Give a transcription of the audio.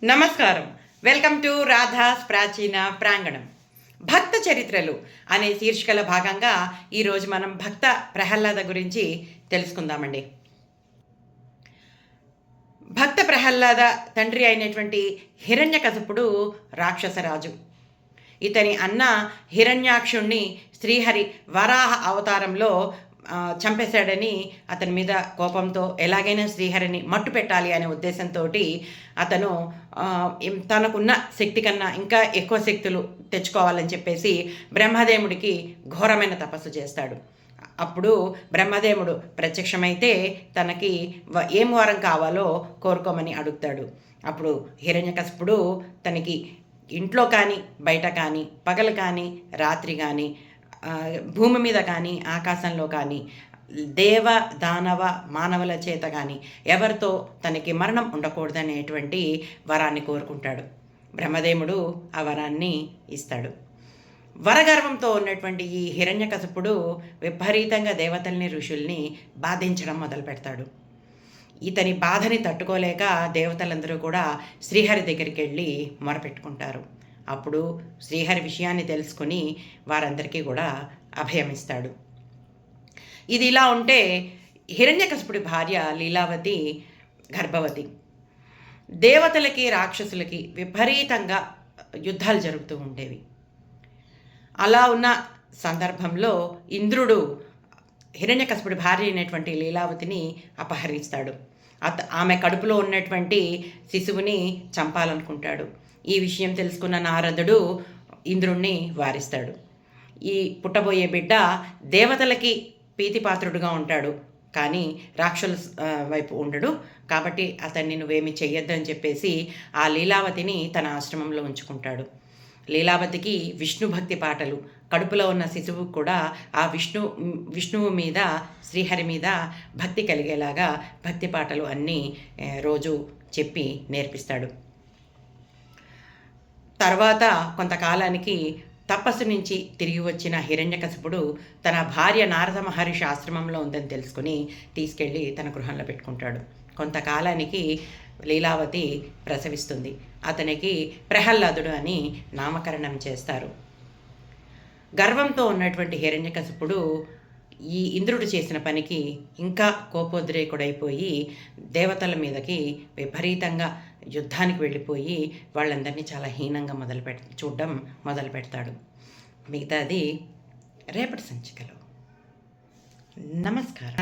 నమస్కారం. Welcome to Radha's ప్రాచీన ప్రాంగణం. భక్త చరిత్రలు అనే శీర్షికల భాగంగా ఈరోజు మనం భక్త ప్రహ్లాద గురించి తెలుసుకుందామండి. భక్త ప్రహ్లాద తండ్రి అయినటువంటి హిరణ్యకశపుడు రాక్షసరాజు. ఇతని అన్న హిరణ్యాక్షుణ్ణి శ్రీహరి వరాహ అవతారంలో చంపేశాడని అతని మీద కోపంతో ఎలాగైనా శ్రీహరిని మట్టు పెట్టాలి అనే ఉద్దేశంతో అతను తనకున్న శక్తి కన్నా ఇంకా ఎక్కువ శక్తులు తెచ్చుకోవాలని చెప్పేసి బ్రహ్మదేవుడికి ఘోరమైన తపస్సు చేస్తాడు. అప్పుడు బ్రహ్మదేవుడు ప్రత్యక్షమైతే తనకి ఏం వరం కావాలో కోరుకోమని అడుగుతాడు. అప్పుడు హిరణ్యకశిపుడు తనకి ఇంట్లో కానీ బయట కానీ పగలు కానీ రాత్రి కానీ భూమి మీద కానీ ఆకాశంలో కానీ దేవ దానవ మానవుల చేత కానీ ఎవరితో తనకి మరణం ఉండకూడదనేటువంటి వరాన్ని కోరుకుంటాడు. బ్రహ్మదేవుడు ఆ వరాన్ని ఇస్తాడు. వరగర్వంతో ఉన్నటువంటి ఈ హిరణ్యకశిపుడు విపరీతంగా దేవతల్ని ఋషుల్ని బాధించడం మొదలు పెడతాడు. ఇతని బాధని తట్టుకోలేక దేవతలందరూ కూడా శ్రీహరి దగ్గరికి వెళ్ళి మొరపెట్టుకుంటారు. అప్పుడు శ్రీహరి విషయాన్ని తెలుసుకుని వారందరికీ కూడా అభయమిస్తాడు. ఇది ఇలా ఉంటే హిరణ్యకశిపుడి భార్య లీలావతి గర్భవతి. దేవతలకి రాక్షసులకి విపరీతంగా యుద్ధాలు జరుగుతూ ఉండేవి. అలా ఉన్న సందర్భంలో ఇంద్రుడు హిరణ్యకశిపుడి భార్య అయినటువంటి లీలావతిని అపహరిస్తాడు. ఆమె కడుపులో ఉన్నటువంటి శిశువుని చంపాలనుకుంటాడు. ఈ విషయం తెలుసుకున్న నారదుడు ఇంద్రుణ్ణి వారిస్తాడు. ఈ పుట్టబోయే బిడ్డ దేవతలకి ప్రీతిపాత్రుడుగా ఉంటాడు, కానీ రాక్షసుల వైపు ఉండడు. కాబట్టి అతన్ని నువ్వేమి చెయ్యొద్దని చెప్పేసి ఆ లీలావతిని తన ఆశ్రమంలో ఉంచుకుంటాడు. లీలావతికి విష్ణు భక్తి పాటలు, కడుపులో ఉన్న శిశువుకు కూడా ఆ విష్ణువు మీద శ్రీహరి మీద భక్తి కలిగేలాగా భక్తి పాటలు అన్నీ రోజు చెప్పి నేర్పిస్తాడు. తర్వాత కొంతకాలానికి తపస్సు నుంచి తిరిగి వచ్చిన హిరణ్యకశిపుడు తన భార్య నారద మహర్షి ఆశ్రమంలో ఉందని తెలుసుకుని తీసుకెళ్ళి తన గృహంలో పెట్టుకుంటాడు. కొంతకాలానికి లీలావతి ప్రసవిస్తుంది. అతనికి ప్రహ్లాదుడు అని నామకరణం చేస్తారు. గర్వంతో ఉన్నటువంటి హిరణ్యకశిపుడు ఈ ఇంద్రుడు చేసిన పనికి ఇంకా కోపోద్రేకుడైపోయి దేవతల మీదకి విపరీతంగా యుద్ధానికి వెళ్ళిపోయి వాళ్ళందరినీ చాలా హీనంగా చూడడం మొదలు పెడతాడు. మిగతాది రేపటి సంచికలో. నమస్కారం.